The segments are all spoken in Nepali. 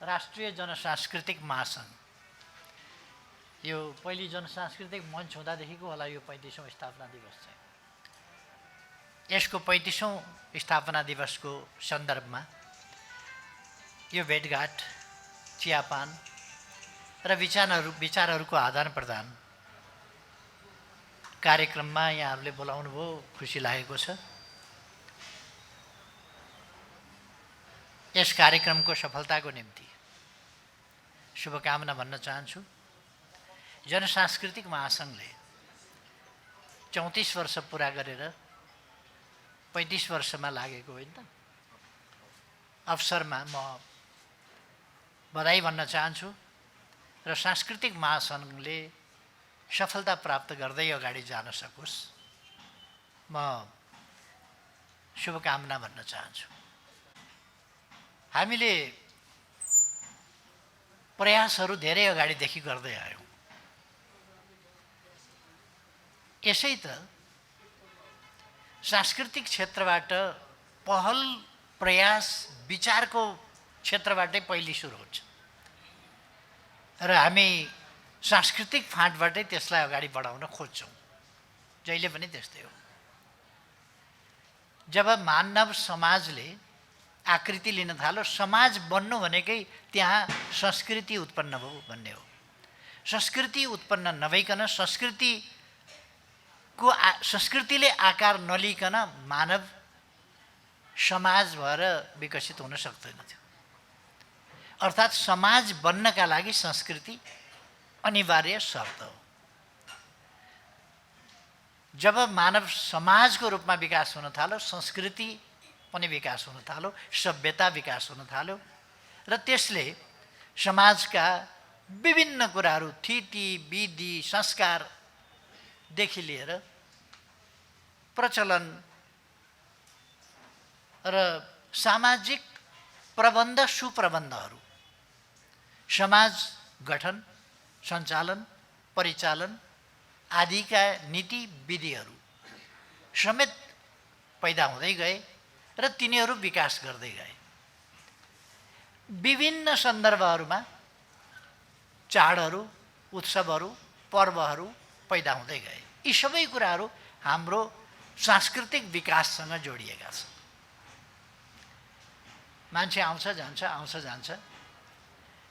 राष्ट्रिय जनसांस्कृतिक महासङ्घ यो पहिली जनसांस्कृतिक मञ्च हुँदादेखिको होला यो 35औं स्थापना दिवस चाहिँ। यसको 35औं स्थापना दिवसको सन्दर्भमा यो भेटघाट, चियापान र विचारहरूको आदान प्रदान कार्यक्रममा यहाँहरूले बोलाउनु भयो, खुसी लागेको छ। यस कार्यक्रमको सफलताको निम्ति शुभकामना भन्न चाहन्छु। जनसांस्कृतिक महासङ्घले 34 वर्ष पुरा गरेर 35 वर्षमा लागेको होइन अवसरमा म बधाई भन्न चाहन्छु र सांस्कृतिक महासङ्घले सफलता प्राप्त गर्दै अगाडि जान सकोस् म शुभकामना भन्न चाहन्छु। हामीले प्रयासहरू धेरै अगाडिदेखि गर्दै आयौँ। यसै त सांस्कृतिक क्षेत्रबाट पहल, प्रयास, विचारको क्षेत्रबाटै पहिले सुरु हुन्छ र हामी सांस्कृतिक फाँटबाटै त्यसलाई अगाडि बढाउन खोज्छौँ। जहिले पनि त्यस्तै हो। जब मानव समाजले आकृति लिन थाल्यो, समाज बन्नु भनेकै त्यहाँ संस्कृति उत्पन्न भयो भन्ने हो। संस्कृति उत्पन्न नभइकन, संस्कृतिले आकार नलिकन मानव समाज भएर विकसित हुन सक्दैन थियो। अर्थात् समाज बन्नका लागि संस्कृति अनिवार्य शर्त हो। जब मानव समाजको रूपमा विकास हुन थाल्यो, संस्कृति पनि विकास हुन थाल्यो, सभ्यता विकास हुन थाल्यो र त्यसले समाजका विभिन्न कुराहरू, थिति, विधि, संस्कारदेखि लिएर प्रचलन र सामाजिक प्रबन्ध, सुप्रबन्धहरू, समाज गठन, सञ्चालन, परिचालन आदिका नीति विधिहरू समेत पैदा हुँदै गए र तिनीहरू विकास गर्दै गए। विभिन्न सन्दर्भहरूमा चाडहरू, उत्सवहरू, पर्वहरू पैदा हुँदै गए। यी सबै कुराहरू हाम्रो सांस्कृतिक विकाससँग जोडिएका छन्। मान्छे आउँछ जान्छ,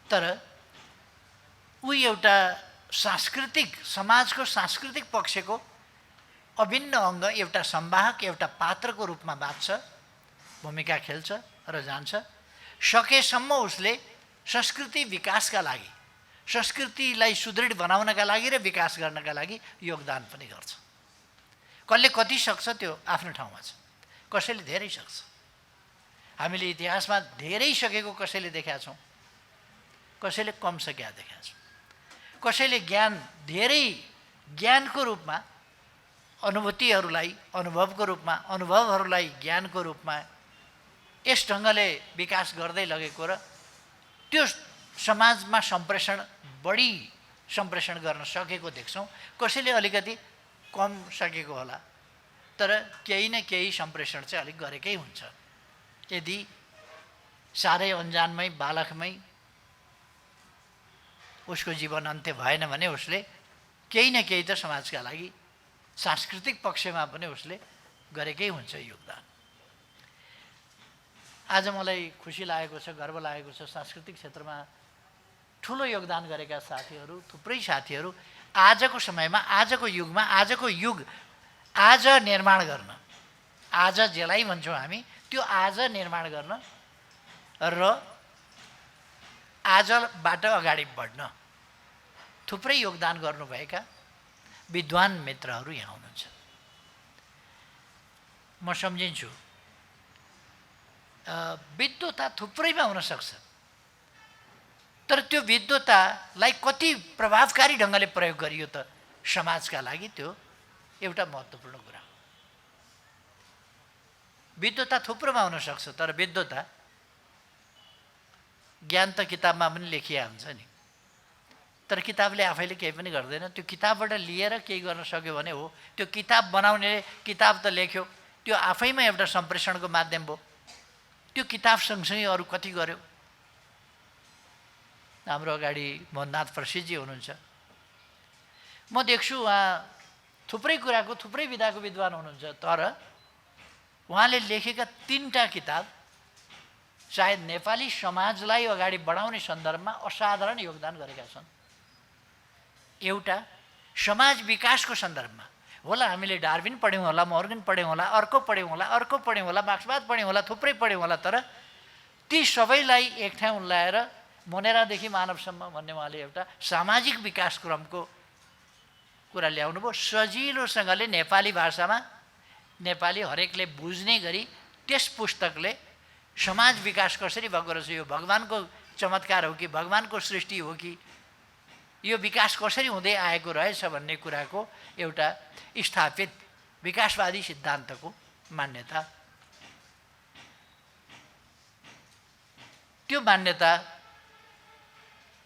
तर ऊ एउटा समाजको सांस्कृतिक पक्षको अभिन्न अङ्ग, एउटा संवाहक, एउटा पात्रको रूपमा बाँच्छ, भूमिका खेल्छ र जान्छ। सकेसम्म उसले संस्कृति विकासका लागि, संस्कृतिलाई सुदृढ बनाउनका लागि र विकास गर्नका लागि योगदान पनि गर्छ। कसले कति सक्छ त्यो आफ्नो ठाउँमा छ, कसैले धेरै सक्छ। हामीले इतिहासमा धेरै सकेको कसैले देखेका छौँ, कसैले कम सकेका देखेका छौँ। कसैले धेरै ज्ञानको रूपमा अनुभवहरूलाई ज्ञानको रूपमा यस ढङ्गले विकास गर्दै लगेको र त्यो समाजमा बढी सम्प्रेषण गर्न सकेको देख्छौँ। कसैले अलिकति कम सकेको होला, तर केही न केही सम्प्रेषण चाहिँ अलिक गरेकै हुन्छ। यदि साह्रै अन्जानमै, बालकमै उसको जीवन अन्त्य भएन भने उसले केही न केही त समाजका लागि सांस्कृतिक पक्षमा पनि उसले गरेकै हुन्छ योगदान। आज मलाई खुसी लागेको छ, गर्व लागेको छ, सांस्कृतिक क्षेत्रमा ठुलो योगदान गरेका साथीहरू, थुप्रै साथीहरू आजको समयमा, आजको युगमा, आज निर्माण गर्न, आज जेलाई भन्छौँ हामी, त्यो आज निर्माण गर्न र आजबाट अगाडि बढ्न थुप्रै योगदान गर्नुभएका विद्वान मित्रहरू यहाँ हुनुहुन्छ। म सम्झिन्छु विद्वता थुप्रैमा हुनसक्छ, तर त्यो विद्वतालाई कति प्रभावकारी ढङ्गले प्रयोग गरियो त समाजका लागि, त्यो एउटा महत्त्वपूर्ण कुरा हो। विद्वता थुप्रोमा हुनसक्छ, तर विद्वता ज्ञान त किताबमा पनि लेखिया हुन्छ नि, तर किताबले आफैले केही पनि गर्दैन। त्यो किताबबाट लिएर केही गर्न सक्यो भने हो। त्यो किताब बनाउनेले किताब त लेख्यो, त्यो आफैमा एउटा सम्प्रेषणको माध्यम भयो। त्यो किताब सँगसँगै अरू कति गर्यो? हाम्रो अगाडि मोहननाथ प्रसिद्धजी हुनुहुन्छ। म देख्छु उहाँ थुप्रै कुराको थुप्रै विधाको विद्वान हुनुहुन्छ, तर उहाँले लेखेका 3टा किताब सायद नेपाली समाजलाई अगाडि बढाउने सन्दर्भमा असाधारण योगदान गरेका छन्। एउटा समाज विकासको सन्दर्भमा होला, हामीले डार्विन पढ्यौँ होला, मोर्गन पढ्यौँ होला, अर्को पढ्यौँ होला, अर्को पढ्यौँ होला, मार्क्सवाद पढ्यौँ होला, थुप्रै पढ्यौँ होला, तर ती सबैलाई एक ठाउँ ल्याएर मोनेरादेखि मानवसम्म भन्ने उहाँले एउटा सामाजिक विकास क्रमको कुरा ल्याउनु भयो। सजिलोसँगले नेपाली भाषामा नेपाली हरेकले बुझ्ने गरी त्यस पुस्तकले समाज विकास कसरी भएको रहेछ, यो भगवानको चमत्कार हो कि भगवानको सृष्टि हो कि यो विकास कसरी हुँदै आएको रहेछ भन्ने कुराको एउटा स्थापित विकासवादी सिद्धान्तको मान्यता, त्यो मान्यता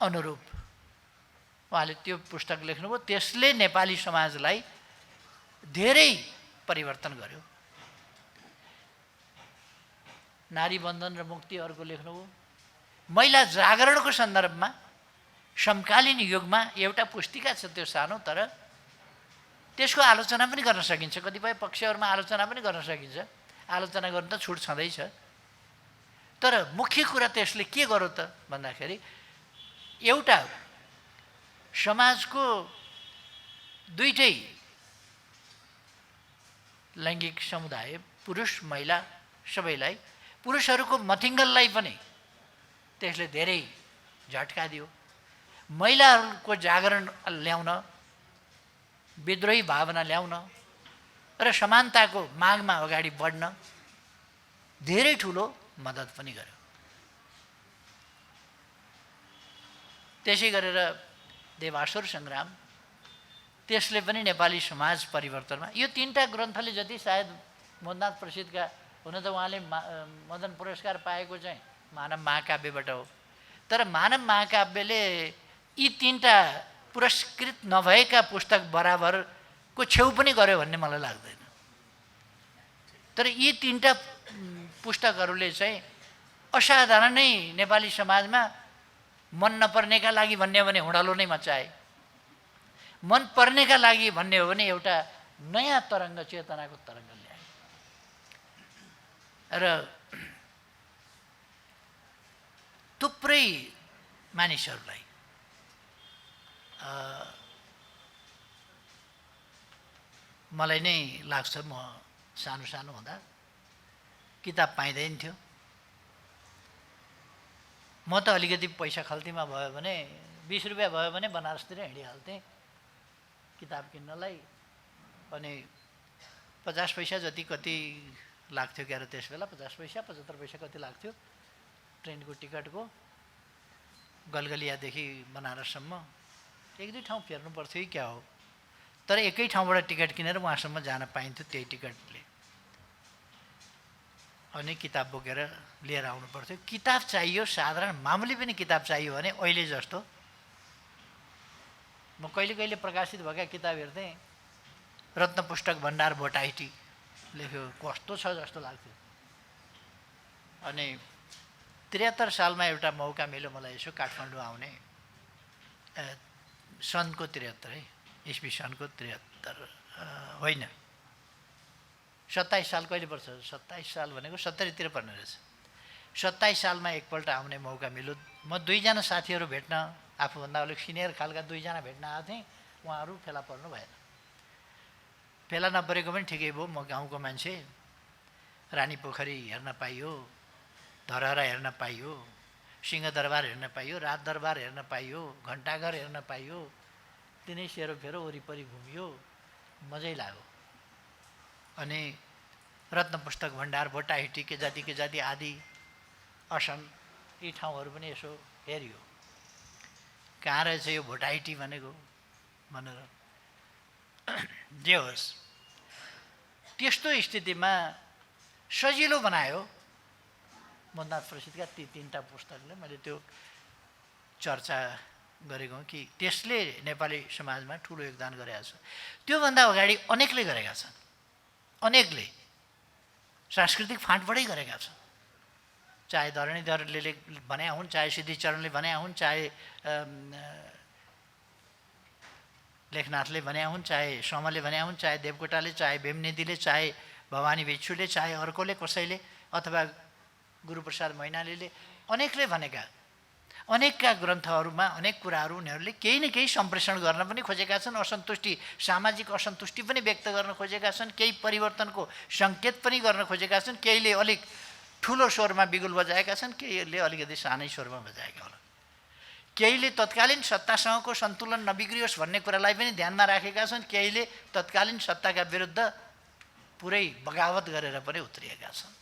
अनुरूप उहाँले त्यो पुस्तक लेख्नुभयो। त्यसले नेपाली समाजलाई धेरै परिवर्तन गर्यो। नारी बन्धन र मुक्ति अर्को लेख्नुभयो। महिला जागरणको सन्दर्भमा समकालीन युगमा एउटा पुस्तिका छ, त्यो सानो, तर त्यसको आलोचना पनि गर्न सकिन्छ, कतिपय पक्षहरूमा आलोचना पनि गर्न सकिन्छ, आलोचना गर्नु त छुट छँदैछ। तर मुख्य कुरा त्यसले के गर्यो त भन्दाखेरि एउटा समाजको दुईटै लैङ्गिक समुदाय पुरुष महिला सबैलाई, पुरुषहरूको मथिङ्गललाई पनि त्यसले धेरै झट्का दियो। महिलाहरूको जागरण ल्याउन, विद्रोही भावना ल्याउन र समानताको मागमा अगाडि बढ्न धेरै ठुलो मद्दत पनि गर्यो। त्यसै गरेर देवासुर सङ्ग्राम, त्यसले पनि नेपाली समाज परिवर्तनमा, यो 3टा ग्रन्थले जति सायद मोहननाथ प्रसिद्धका, हुन त उहाँले मदन पुरस्कार पाएको चाहिँ मानव महाकाव्यबाट हो, तर मानव महाकाव्यले यी 3टा पुरस्कृत नभएका पुस्तक बराबरको छेउ पनि गर्यो भन्ने मलाई लाग्दैन। तर यी 3टा पुस्तकहरूले चाहिँ असाधारणै नेपाली समाजमा मन नपर्नेका लागि भन्ने हो भने हुँडालो नै मचाए, मन पर्नेका लागि भन्ने हो भने एउटा नयाँ तरङ्ग, चेतनाको तरङ्ग ल्याए। र थुप्रै मानिसहरूलाई मलाई नै लाग्छ, म सानो सानो हुँदा किताब पाइँदैन थियो। म त अलिकति पैसा खल्तीमा भयो भने 20 रुपियाँ भयो भने बनारसतिर हिँडिहाल्थेँ किताब किन्नलाई। अनि 50 पैसा जति कति लाग्थ्यो क्यारे त्यस बेला, 50 पैसा 75 पैसा कति लाग्थ्यो ट्रेनको टिकटको। गलगलियादेखि बनारससम्म 1-2 ठाउँ फेर्नु पर्थ्यो कि क्या हो, तर एकै ठाउँबाट टिकट किनेर उहाँसम्म जान पाइन्थ्यो त्यही टिकटले। अनि किताब बोकेर लिएर आउनु पर्थ्यो। किताब चाहियो, साधारण मामुली पनि किताब चाहियो भने अहिले जस्तो म कहिले कहिले प्रकाशित भएका किताब हेर्थेँ, रत्न पुस्तक भण्डार भोटाइटी लेख्यो, कस्तो छ जस्तो लाग्थ्यो। अनि 73 सालमा एउटा मौका मिल्यो मलाई यसो काठमाडौँ आउने, सनको 73 है, इस्वी सनको 73 होइन, 27 साल कहिले पर्छ, 27 साल भनेको 70 पर्ने रहेछ। 27 सालमा एकपल्ट आउने मौका मिल्यो। म 2जना साथीहरू भेट्न, आफूभन्दा अलिक सिनियर खालका 2जना भेट्न आएको थिएँ, उहाँहरू फेला पर्नु भएन। फेला नपरेको पनि ठिकै भयो, म गाउँको मान्छे, रानी पोखरी हेर्न पाइयो, धरहरा हेर्न पाइयो, सिंहदरबार हेर्न पाइयो, राजदरबार हेर्न पाइयो, घण्टाघर हेर्न पाइयो, तिनै सेरोफेरो वरिपरि घुमियो, मजै लाग्यो। अनि रत्न पुस्तक भण्डार भोटाहिटी के जाति आदि असन यी ठाउँहरू पनि यसो हेरियो, कहाँ रहेछ यो भोटाहिटी भनेको भनेर। जे होस्, त्यस्तो स्थितिमा सजिलो बनायो मोहननाथ प्रसिद्धका ती 3टा पुस्तकले। मैले त्यो चर्चा गरेको कि त्यसले नेपाली समाजमा ठुलो योगदान गरेका छ। त्योभन्दा अगाडि अनेकले गरेका छन्, अनेकले सांस्कृतिक फाँटबाटै गरेका छन्। चाहे धरणीधरले भने हुन्, चाहे सिद्धिचरणले भने हुन्, चाहे लेखनाथले भने हुन्, चाहे समले भने हुन्, चाहे देवकोटाले, चाहे भीमनिधिले, चाहे भवानी भिक्षुले, चाहे अर्कोले कसैले, अथवा गुरुप्रसाद मैनालीले, अनेकले भनेका अनेकका ग्रन्थहरूमा अनेक कुराहरू उनीहरूले केही न केही सम्प्रेषण गर्न पनि खोजेका छन्, असन्तुष्टि, सामाजिक असन्तुष्टि पनि व्यक्त गर्न खोजेका छन्, केही परिवर्तनको सङ्केत पनि गर्न खोजेका छन्, केहीले अलिक ठुलो स्वरमा बिगुल बजाएका छन्, केहीले अलिकति सानै स्वरमा बजाएका होला, केहीले तत्कालीन सत्तासँगको सन्तुलन नबिग्रियोस् भन्ने कुरालाई पनि ध्यानमा राखेका छन्, केहीले तत्कालीन सत्ताका विरुद्ध पुरै बगावत गरेर पनि उत्रिएका छन्।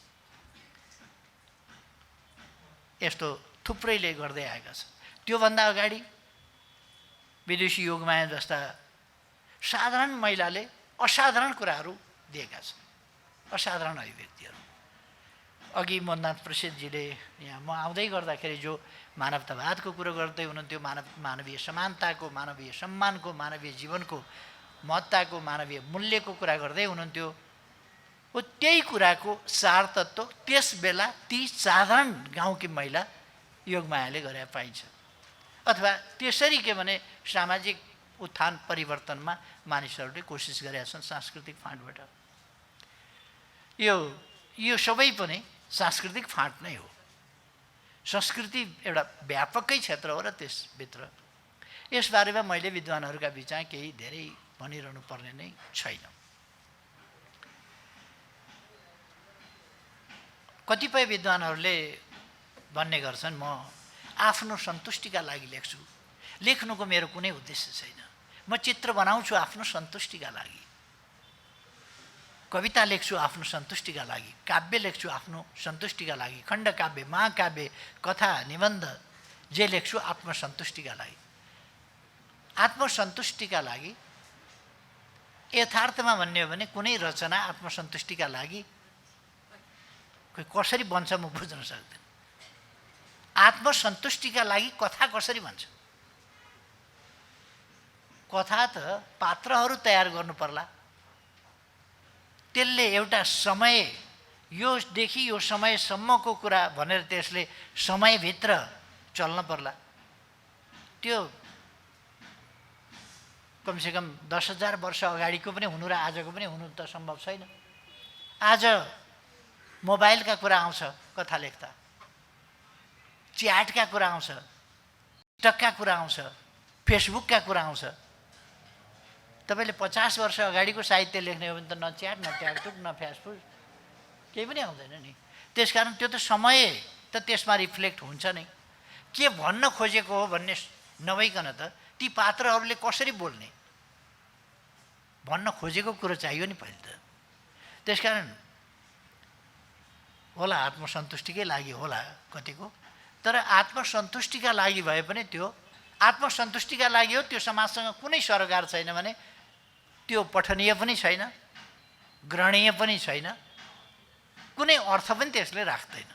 यस्तो थुप्रैले गर्दै आएका छन्। त्योभन्दा अगाडि विदुषी योगमाया जस्ता साधारण महिलाले असाधारण कुराहरू दिएका छन्, असाधारण अभिव्यक्तिहरू। अघि मोहननाथ प्रसिद्धजीले यहाँ म आउँदै गर्दाखेरि जो मानवतावादको कुरो गर्दै हुनुहुन्थ्यो, मानवीय समानताको, मानवीय सम्मानको, मानवीय जीवनको महत्ताको, मानवीय मूल्यको कुरा गर्दै हुनुहुन्थ्यो। हो त्यही कुराको सार तत्त्व त्यस बेला ती साधारण गाउँकी महिला योगमायाले गरे पाइन्छ। अथवा त्यसरी के भने सामाजिक उत्थान परिवर्तनमा मानिसहरूले कोसिस गरेका छन् सांस्कृतिक फाँटबाट। यो सबै पनि सांस्कृतिक फाँट नै हो। संस्कृति एउटा व्यापकै क्षेत्र हो र त्यसभित्र यसबारेमा मैले विद्वानहरूका बिचमा केही धेरै भनिरहनु पर्ने नै छैन। कतिपय विद्वानहरूले भन्ने गर्छन् म आफ्नो सन्तुष्टिका लागि लेख्छु, लेख्नुको मेरो कुनै उद्देश्य छैन, म चित्र बनाउँछु आफ्नो सन्तुष्टिका लागि, कविता लेख्छु आफ्नो सन्तुष्टिका लागि, काव्य लेख्छु आफ्नो सन्तुष्टिका लागि, खण्डकाव्य, महाकाव्य, कथा, निबन्ध जे लेख्छु आत्मसन्तुष्टिका लागि। आत्मसन्तुष्टिका लागि यथार्थमा भन्ने हो भने कुनै रचना आत्मसन्तुष्टिका लागि कसरी बन्छ म बुझ्न सक्दैन। आत्मसन्तुष्टिका लागि कथा कसरी बन्छ? कथा त पात्रहरू तयार गर्नु पर्ला, त्यसले एउटा समय, योदेखि यो समयसम्मको कुरा भनेर त्यसले समयभित्र चल्न पर्ला। त्यो कमसेकम 10,000 वर्ष अगाडिको पनि हुनु र आजको पनि हुनु त सम्भव छैन। आज मोबाइलका कुरा आउँछ कथा लेख्दा, च्याटका कुरा आउँछ, टिकटकका कुरा आउँछ, फेसबुकका कुरा आउँछ। तपाईँले 50 वर्ष अगाडिको साहित्य लेख्ने हो भने त न च्याट, न ट्याकटुक, न फेसबुक, केही पनि आउँदैन नि। त्यसकारण त्यो त समय त त्यसमा रिफ्लेक्ट हुन्छ नै। के भन्न खोजेको हो भन्ने नभइकन त ती पात्रहरूले कसरी बोल्ने भन्न खोजेको कुरो चाहियो नि पहिले त। त्यसकारण होला आत्मसन्तुष्टिकै लागि होला कतिको, तर आत्मसन्तुष्टिका लागि भए पनि त्यो आत्मसन्तुष्टिका लागि हो, त्यो समाजसँग कुनै सरोकार छैन भने त्यो पठनीय पनि छैन, ग्रहणीय पनि छैन, कुनै अर्थ पनि त्यसले राख्दैन।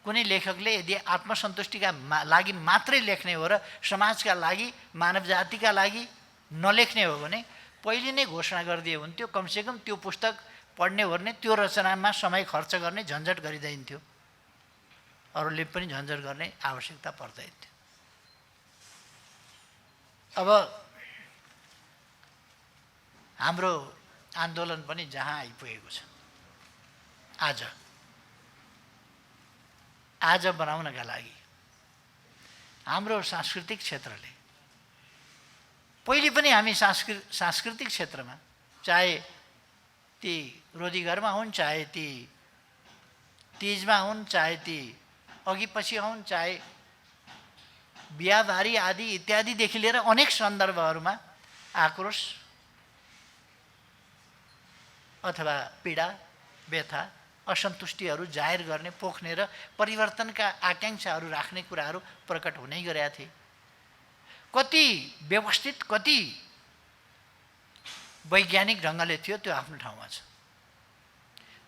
कुनै लेखकले यदि आत्मसन्तुष्टिका लागि मात्रै लेख्ने हो र समाजका लागि, मानव जातिका लागि नलेख्ने हो भने पहिले नै घोषणा गरिदिए हुन्थ्यो, कमसेकम त्यो पुस्तक पढ्ने ओर्ने, त्यो रचनामा समय खर्च गर्ने झन्झट गरिदिन्थ्यो, अरूले पनि झन्झट गर्ने आवश्यकता पर्दैन थियो। अब हाम्रो आन्दोलन पनि जहाँ आइपुगेको छ, आज बनाउनका लागि हाम्रो सांस्कृतिक क्षेत्रले, पहिले पनि हामी सांस्कृतिक क्षेत्रमा, चाहे ती रोजीघरमा हुन्, चाहे ती तीजमा हुन्, चाहे ती अघि पछि हुन्, चाहे बिहाबारी आदि इत्यादिदेखि लिएर अनेक सन्दर्भहरूमा आक्रोश अथवा पीडा, व्यथा, असन्तुष्टिहरू जाहेर गर्ने, पोख्ने र परिवर्तनका आकाङ्क्षाहरू राख्ने कुराहरू प्रकट हुनै गरेका थिए। कति व्यवस्थित, कति वैज्ञानिक ढङ्गले थियो त्यो आफ्नो ठाउँमा छ,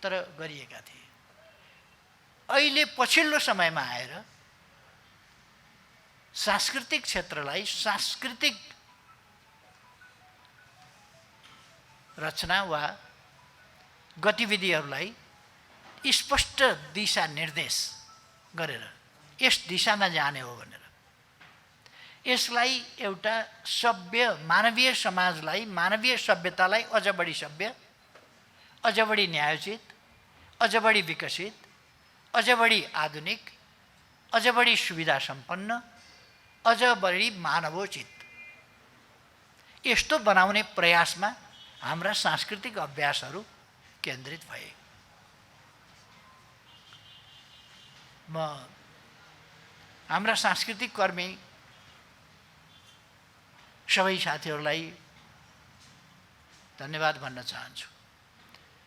तर गरिएका थिए। अहिले पछिल्लो समयमा आएर सांस्कृतिक क्षेत्रलाई, सांस्कृतिक रचना वा गतिविधिहरूलाई स्पष्ट दिशा निर्देश गरेर यस दिशामा जाने हो भनेर यसलाई एउटा सभ्य मानवीय समाजलाई, मानवीय सभ्यतालाई अझ बढी सभ्य, अझ बढी न्यायोचित, अझ बढी विकसित, अझ बढी आधुनिक, अझ बढी सुविधा सम्पन्न, अझ बढी मानवोचित यस्तो बनाउने प्रयासमा हाम्रा सांस्कृतिक अभ्यासहरू केन्द्रित भए। म हाम्रा सांस्कृतिक कर्मी सबै साथीहरूलाई धन्यवाद भन्न चाहन्छु।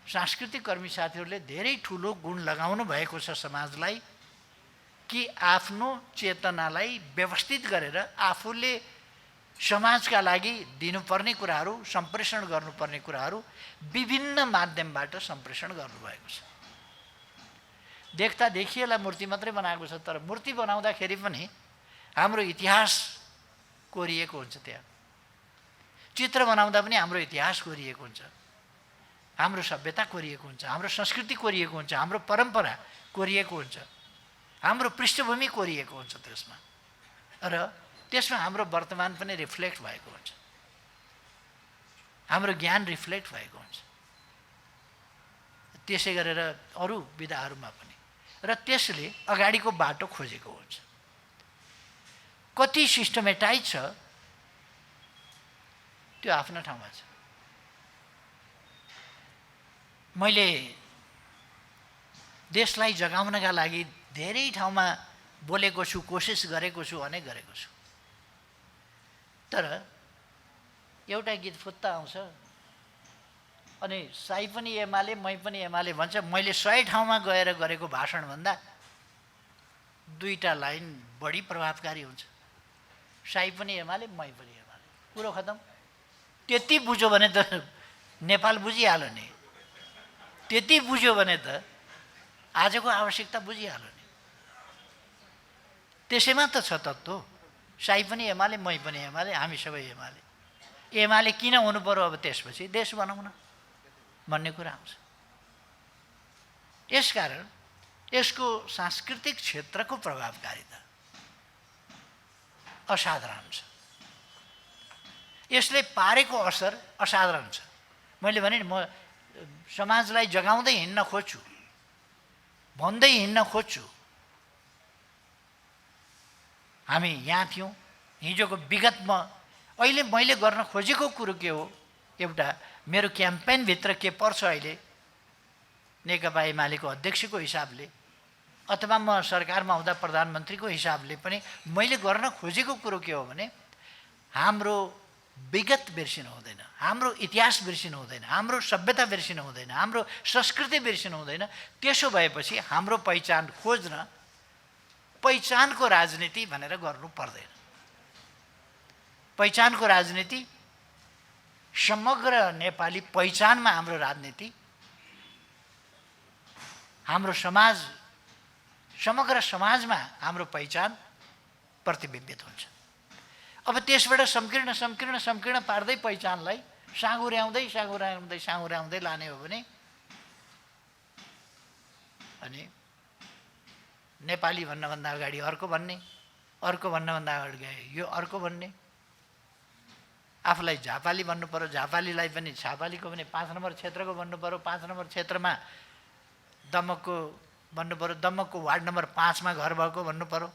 सांस्कृतिक कर्मी साथीहरूले धेरै ठुलो गुण लगाउनु भएको छ समाजलाई कि आफ्नो चेतनालाई व्यवस्थित गरेर आफूले समाजका लागि दिनुपर्ने कुराहरू, सम्प्रेषण गर्नुपर्ने कुराहरू विभिन्न माध्यमबाट सम्प्रेषण गर्नुभएको छ। देख्दा देखिएला मूर्ति मात्रै बनाएको छ, तर मूर्ति बनाउँदाखेरि पनि हाम्रो इतिहास कोरिएको हुन्छ। त्यहाँ चित्र बनाउँदा पनि हाम्रो इतिहास कोरिएको हुन्छ, हाम्रो सभ्यता कोरिएको हुन्छ, हाम्रो संस्कृति कोरिएको हुन्छ, हाम्रो परम्परा कोरिएको हुन्छ, हाम्रो पृष्ठभूमि कोरिएको हुन्छ त्यसमा, र त्यसमा हाम्रो वर्तमान पनि रिफ्लेक्ट भएको हुन्छ, हाम्रो ज्ञान रिफ्लेक्ट भएको हुन्छ। त्यसै गरेर अरू विधाहरूमा पनि, र त्यसले अगाडिको बाटो खोजेको हुन्छ। कति सिस्टमेटाइज छ त्यो आफ्नो ठाउँमा छ। मैले देशलाई जगाउनका लागि धेरै ठाउँमा बोलेको छु, कोसिस गरेको छु, अनेक गरेको छु, तर एउटा गीत फुत्ता आउँछ अनि साई पनि एमाले मै पनि एमाले भन्छ। मैले 100 ठाउँमा गएर गरेको भाषणभन्दा 2टा लाइन बढी प्रभावकारी हुन्छ। साई पनि एमाले मै पनि एमाले, कुरो खतम। त्यति बुझ्यो भने त नेपाल बुझिहाल्यो नि, त्यति बुझ्यो भने त आजको आवश्यकता बुझिहाल्यो नि। त्यसैमा त छ तत्त्व। साई पनि एमाले मै पनि एमाले, हामी सबै एमाले। एमाले किन हुनु पर्यो अब त्यसपछि? देश बनाउन भन्ने कुरा आउँछ। यसकारण यसको सांस्कृतिक क्षेत्रको प्रभावकारिता असाधारण छ। यसले पारेको असर असाधारण छ। मैले भने नि, म समाजलाई जगाउँदै हिँड्न खोज्छु, भन्दै हिँड्न खोज्छु। हामी यहाँ थियौँ, हिजोको विगतमा अहिले मैले गर्न खोजेको कुरो के हो? एउटा मेरो क्याम्पेनभित्र के पर्छ अहिले नेकपा एमालेको अध्यक्षको हिसाबले, अथवा म सरकारमा हुँदा प्रधानमन्त्रीको हिसाबले पनि मैले गर्न खोजेको कुरो के हो भने हाम्रो विगत बिर्सिनु हुँदैन, हाम्रो इतिहास बिर्सिनु हुँदैन, हाम्रो सभ्यता बिर्सिनु हुँदैन, हाम्रो संस्कृति बिर्सिनु हुँदैन। त्यसो भएपछि हाम्रो पहिचान खोज्न पहिचानको राजनीति भनेर गर्नु पर्दैन। पहिचानको राजनीति समग्र नेपाली पहिचानमा हाम्रो राजनीति, हाम्रो समाज, समग्र समाजमा हाम्रो पहिचान प्रतिबिम्बित हुन्छ। अब त्यसबाट संकीर्ण संकीर्ण संकीर्ण पार्दै पहिचानलाई साँगुर्याउँदै साँगुर्याउँदै साँगुर्याउँदै लाने हो भने अनि नेपाली भन्नभन्दा अगाडि अर्को भन्ने, अर्को भन्नभन्दा अगाडि यो अर्को भन्ने, आफूलाई झापाली भन्नु पर्यो, झापालीलाई पनि झापालीको पनि 5 नम्बर क्षेत्रको भन्नु पर्यो, 5 नम्बर क्षेत्रमा दमकको भन्नु पर्यो, दमकको वार्ड नम्बर 5 मा घर भएको भन्नु पर्यो।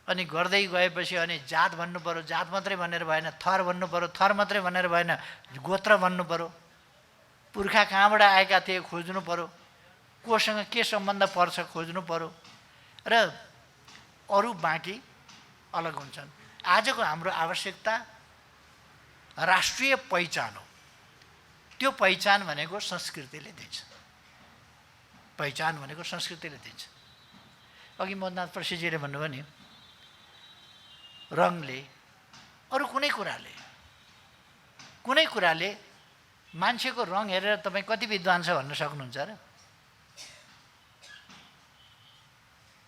अनि गर्दै गएपछि अनि जात भन्नु पर्यो, जात मात्रै भनेर भएन, थर भन्नु पर्यो, थर मात्रै भनेर भएन, गोत्र भन्नु पर्यो, पुर्खा कहाँबाट आएका थिए खोज्नु पर्यो, कोसँग के सम्बन्ध पर्छ खोज्नु पर्यो, र अरू बाँकी अलग हुन्छन्। आजको हाम्रो आवश्यकता राष्ट्रिय पहिचान हो। त्यो पहिचान भनेको संस्कृतिले दिन्छ, पहिचान भनेको संस्कृतिले दिन्छ। अघि मोहननाथ प्रसादजीले भन्नुभयो नि, रङले, अरू कुनै कुराले मान्छेको रङ हेरेर तपाईँ कति विद्वान छ भन्न सक्नुहुन्छ र?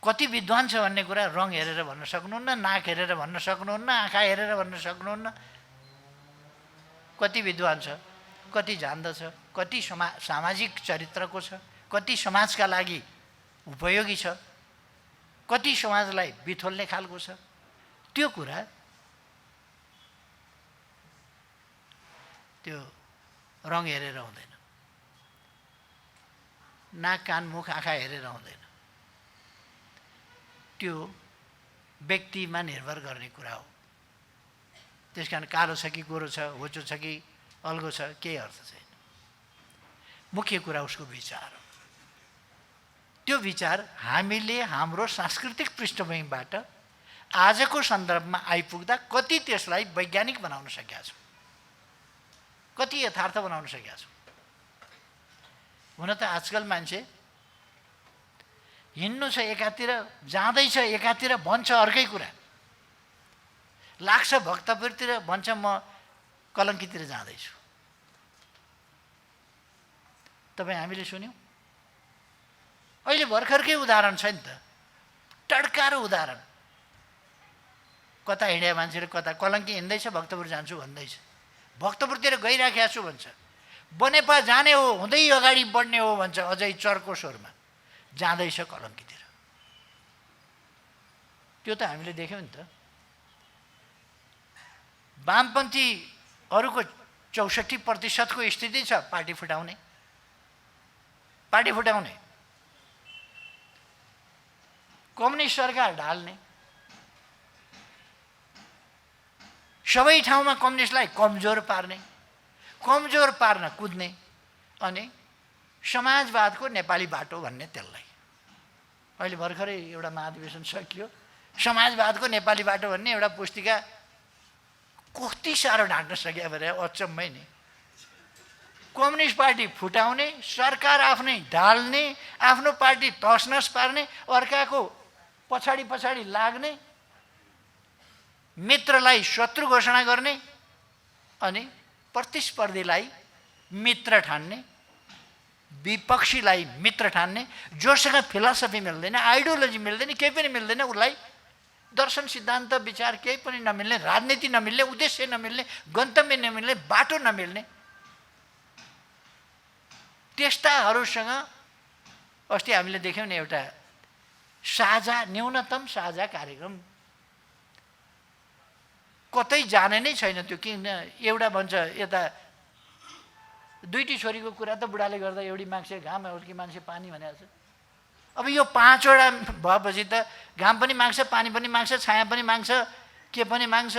कति विद्वान छ भन्ने कुरा रङ हेरेर भन्न सक्नुहुन्न, नाक हेरेर भन्न सक्नुहुन्न, आँखा हेरेर भन्न सक्नुहुन्न। कति विद्वान छ, कति जान्दछ, कति सामाजिक चरित्रको छ, कति समाजका लागि उपयोगी छ, कति समाजलाई बिथोल्ने खालको छ, त्यो कुरा त्यो रङ हेरेर हुँदैन, नाक कान मुख आँखा हेरेर हुँदैन, त्यो व्यक्तिमा निर्भर गर्ने कुरा हो। त्यस कारण कालो छ कि गोरो छ, होचो छ कि अल्गो छ, केही अर्थ छैन। मुख्य कुरा उसको विचार हो। त्यो विचार हामीले हाम्रो सांस्कृतिक पृष्ठभूमिबाट आजको सन्दर्भमा आइपुग्दा कति त्यसलाई वैज्ञानिक बनाउन सकेका छौँ, कति यथार्थ बनाउन सकेका छौँ। हुन त आजकल मान्छे हिँड्नु छ एकातिर, जाँदैछ एकातिर, भन्छ अर्कै कुरा, लाग्छ भक्तपुरतिर, भन्छ म कलङ्कीतिर जाँदैछु। तपाईँ हामीले सुन्यौँ? अहिले भर्खरकै उदाहरण छ नि त, टड्कारो उदाहरण। कता हिँड्या मान्छेले कता, कलङ्की हिँड्दैछ भक्तपुर जान्छु भन्दैछ, भक्तपुरतिर गइराखेको छु भन्छ, बनेपा जाने हो, हुँदै अगाडि बढ्ने हो भन्छ अझै चर्को स्वरमा, जाँदैछ कलङ्कीतिर। त्यो त हामीले देख्यौँ नि त। वामपन्थीहरूको 64% स्थिति छ पार्टी फुटाउने, पार्टी फुटाउने, कम्युनिस्ट सरकार ढाल्ने, सबै ठाउँमा कम्युनिस्टलाई कमजोर पार्ने, कमजोर पार्न कुद्ने, अनि समाजवादको नेपाली बाटो भन्ने त्यसलाई। अहिले भर्खरै एउटा महाधिवेशन सकियो, समाजवादको नेपाली बाटो भन्ने एउटा पुस्तिका कति साह्रो ढाँट्न सक्यो भने अचम्मै नि। कम्युनिस्ट पार्टी फुटाउने, सरकार आफ्नै ढाल्ने, आफ्नो पार्टी तसनस पार्ने, अर्काको पछाडि पछाडि लाग्ने, मित्रलाई शत्रु घोषणा गर्ने, अनि प्रतिस्पर्धीलाई मित्र ठान्ने, विपक्षीलाई मित्र ठान्ने, जोसँग फिलोसफी मिल्दैन, आइडियोलोजी मिल्दैन, केही पनि मिल्दैन, उसलाई दर्शन सिद्धान्त विचार केही पनि नमिल्ने, राजनीति नमिल्ने, उद्देश्य नमिल्ने, गन्तव्य नमिल्ने, बाटो नमिल्ने, त्यस्ताहरूसँग अस्ति हामीले देख्यौँ नि एउटा साझा, न्यूनतम साझा कार्यक्रम। कतै जाने नै छैन त्यो। किन एउटा भन्छ यता दुईटी छोरीको कुरा त बुढाले गर्दा एउटी माग्छे घाम, एउटी मान्छे पानी भनेको छ। अब यो 5वटा भएपछि त घाम पनि माग्छ, पानी पनि माग्छ, छाया पनि माग्छ, के पनि माग्छ,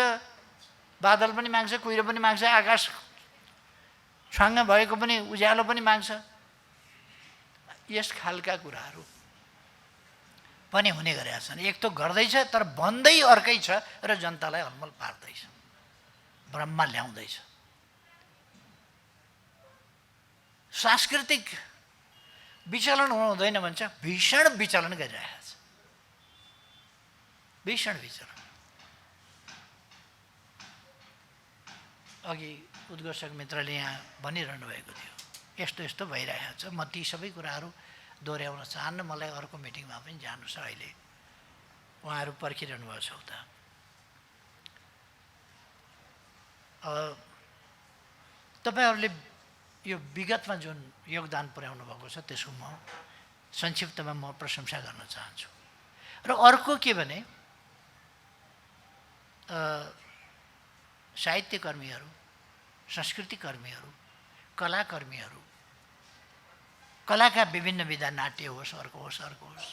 बादल पनि माग्छ, कुहिरो पनि माग्छ, आकाश छाङ्ग भएको पनि उज्यालो पनि माग्छ। यस खालका कुराहरू पनि हुने गरेका छन्। एक त गर्दैछ तर भन्दै अर्कै छ र जनतालाई अलमल पार्दैछ, भ्रममा ल्याउँदैछ। सांस्कृतिक विचलन हुनु हुँदैन भन्छ, भीषण विचलन गरिरहेको छ, भीषण विचलन। अघि उद्घोषक मित्रले यहाँ भनिरहनु भएको थियो, यस्तो यस्तो भइरहेको छ। म ती सबै कुराहरू दोहोऱ्याउन चाहन्न, मलाई अर्को मिटिङमा पनि जानु छ। अहिले उहाँहरू पर्खिरहनु भएको छ उता। तपाईँहरूले यो विगतमा जुन योगदान पुर्याउनु भएको छ त्यसको म संक्षिप्तमा म प्रशंसा गर्न चाहन्छु। र अर्को के भने साहित्यकर्मीहरू, संस्कृतिकर्मीहरू, कलाकर्मीहरू, कलाका विभिन्न विधा, नाट्य होस्, अर्को होस्, अर्को होस्,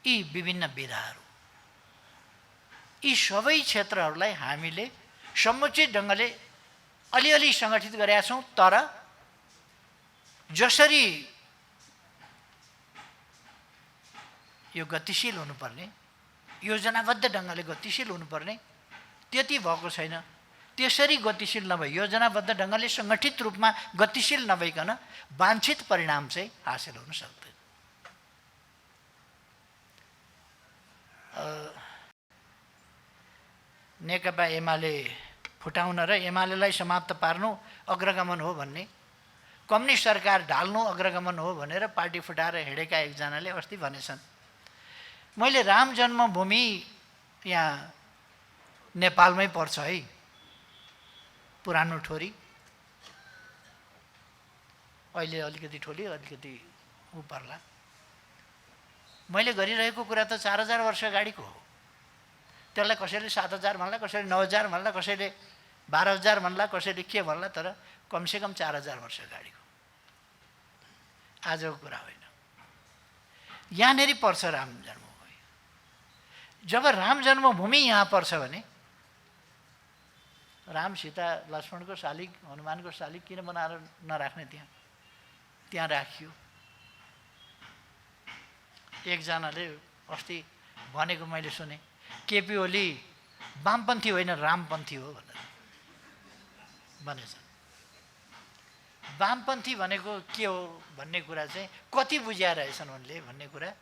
यी विभिन्न विधाहरू, यी सबै क्षेत्रहरूलाई हामीले समुचित ढङ्गले अलिअलि सङ्गठित गरेका छौँ। तर जसरी यो गतिशील हुनुपर्ने, योजनाबद्ध ढङ्गले गतिशील हुनुपर्ने, त्यति भएको छैन। त्यसरी गतिशील नभई, योजनाबद्ध ढङ्गले सङ्गठित रूपमा गतिशील नभइकन वाञ्छित परिणाम चाहिँ हासिल हुन सक्दैन। नेकपा एमाले फुटाउन र एमालेलाई समाप्त पार्नु अग्रगमन हो भन्ने, कम्युनिस्ट सरकार ढाल्नु अग्रगमन हो भनेर पार्टी फुटाएर हिँडेका एकजनाले अस्ति भनेछन्। मैले राम जन्मभूमि यहाँ नेपालमै पर्छ है, पुरानो ठोरी, अहिले अलिकति ठोली अलिकति उ पर्ला। मैले गरिरहेको कुरा त 4000 वर्ष अगाडिको हो। त्यसलाई कसैले 7000 भन्ला, कसैले 9000 भन्ला, कसैले 12000 भन्ला, कसैले के भन्ला, तर कमसेकम 4000 वर्ष अगाडिको आजको कुरा होइन। यहाँनेरि पर्छ राम जन्मभूमि। जब राम जन्मभूमि यहाँ पर्छ भने राम सीता लक्ष्मणको शालिग हनुमानको शालिग किन बनाएर नराख्ने? त्यहाँ राखियो। एकजनाले अस्ति भनेको मैले सुने, केपी ओली वामपन्थी होइन रामपन्थी हो भनेर भनेछ। वामपन्थी भनेको के हो भन्ने कुरा चाहिँ कति बुझ्या रहेछन् उनले भन्ने कुरा।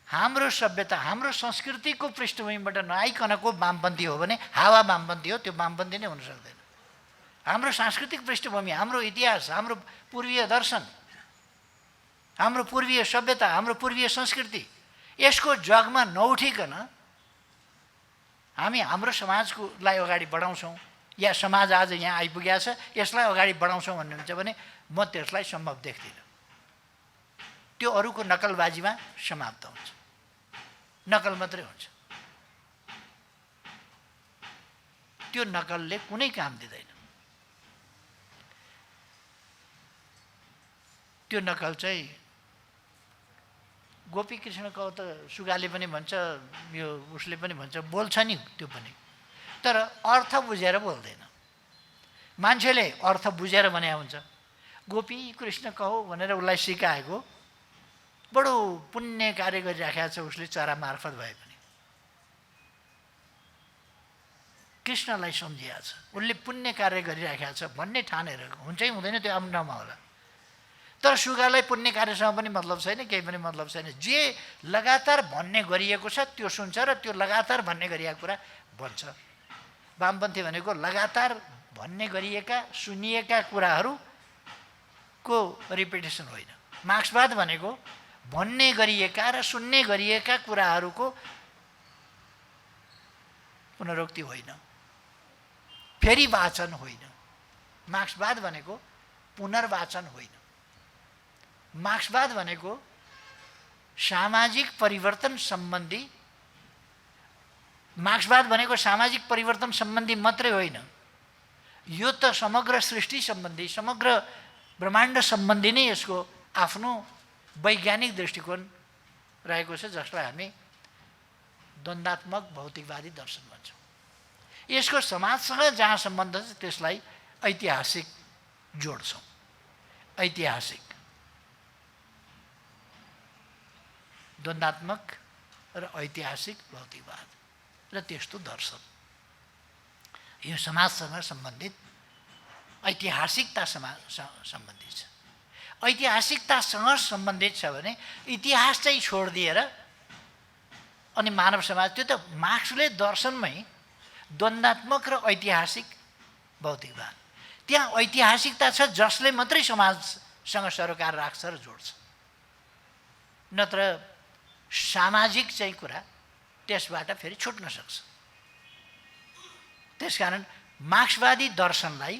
हाम्रो सभ्यता हाम्रो संस्कृतिको पृष्ठभूमिबाट नआइकनको वामपन्थी हो भने हावा वामपन्थी हो, त्यो वामपन्थी नै हुन सक्दैन। हाम्रो सांस्कृतिक पृष्ठभूमि, हाम्रो इतिहास, हाम्रो पूर्वीय दर्शन, हाम्रो पूर्वीय सभ्यता, हाम्रो पूर्वीय संस्कृति, यसको जगमा नउठिकन हामी हाम्रो समाजलाई अगाडि बढाउँछौँ या समाज आज यहाँ आइपुगेको छ यसलाई अगाडि बढाउँछौँ भन्नुहुन्छ भने म त्यसलाई सम्भव देख्दिनँ। त्यो अरूको नकलबाजीमा समाप्त हुन्छ, नकल मात्रै हुन्छ। त्यो नकलले कुनै काम दिँदैन। त्यो नकल चाहिँ गोपीकृष्णको त सुगाले पनि भन्छ, यो उसले पनि भन्छ, बोल्छ नि त्यो पनि, तर अर्थ बुझेर बोल्दैन। मान्छेले अर्थ बुझेर भने हुन्छ। गोपी कृष्ण कहो भनेर उसलाई सिकाएको, बडो पुण्य कार्य गरिराखेको छ उसले चरा मार्फत भए पनि। कृष्णलाई सम्झिएको छ, उसले पुण्य कार्य गरिराखेको छ भन्ने ठानेर हुन्छै हुँदैन, त्यो आफ्नो ठाउँमा होला। तर सुगालाई पुण्य कार्यसँग पनि मतलब छैन, केही पनि मतलब छैन। जे लगातार भन्ने गरिएको छ त्यो सुन्छ र त्यो लगातार भन्ने गरिएको कुरा भन्छ। वामपन्थी भनेको लगातार भन्ने गरिएका सुनिएका कुराहरूको रिपिटेसन होइन। मार्क्सवाद भनेको भन्ने गरिएका र सुन्ने गरिएका कुराहरूको पुनरुक्ति होइन, फेरि वाचन होइन। मार्क्सवाद भनेको पुनर्वाचन होइन। मार्क्सवाद भनेको सामाजिक परिवर्तन सम्बन्धी, मार्क्सवाद भनेको सामाजिक परिवर्तन सम्बन्धी मात्रै होइन, यो त समग्र सृष्टि सम्बन्धी, समग्र ब्रह्माण्ड सम्बन्धी नै यसको आफ्नो वैज्ञानिक दृष्टिकोण रहेको छ, जसलाई हामी द्वन्द्वात्मक भौतिकवादी दर्शन भन्छौँ। यसको समाजसँग जहाँ सम्बन्ध छ त्यसलाई ऐतिहासिक जोड्छौँ। ऐतिहासिक द्वन्द्वात्मक र ऐतिहासिक भौतिकवाद र त्यस्तो दर्शन, यो समाजसँग सम्बन्धित ऐतिहासिकतासँग सम्बन्धित छ। ऐतिहासिकतासँग सम्बन्धित छ भने इतिहास चाहिँ छोडिदिएर अनि मानव समाज, त्यो त मार्क्सले दर्शनमै द्वन्द्वात्मक र ऐतिहासिक भौतिकवाद, त्यहाँ ऐतिहासिकता छ जसले मात्रै समाजसँग सरोकार राख्छ र जोड्छ, नत्र सामाजिक चाहिँ कुरा त्यसबाट फेरि छुट्न सक्छ। त्यसकारण मार्क्सवादी दर्शनलाई